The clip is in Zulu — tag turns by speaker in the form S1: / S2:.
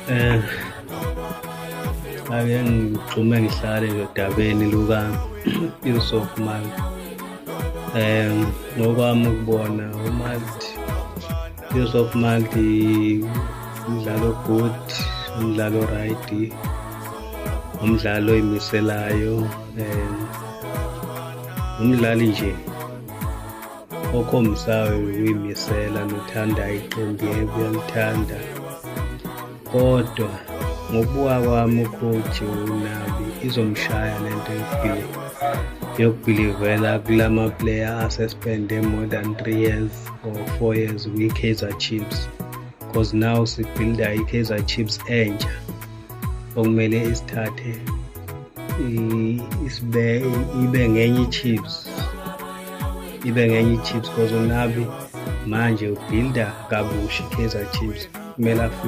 S1: Eh, ake ngigxume ngihlale nje odabeni luka Yusuf Maart. Ngokwami ukubona uMaart, Yusuf Maart umdlalo good, umdlalo right, umdlalo oyimiselayo, umdlali nje okhombisayo ukuyimisela nothanda iqembu yebo uyalithanda. Kodwa ngokubuka kwami u-coach uNabi izomshaya lento yokubhilivela kulama player asuspende more than 3 years or 4 years kwi-Kaizer Chiefs, because now sibuilda i-Kaizer Chiefs entsha okumele isithathe ibe ngenye i-Chiefs, because uNabi manje ubuilda kabusha i-Kaizer Chiefs, kumele afike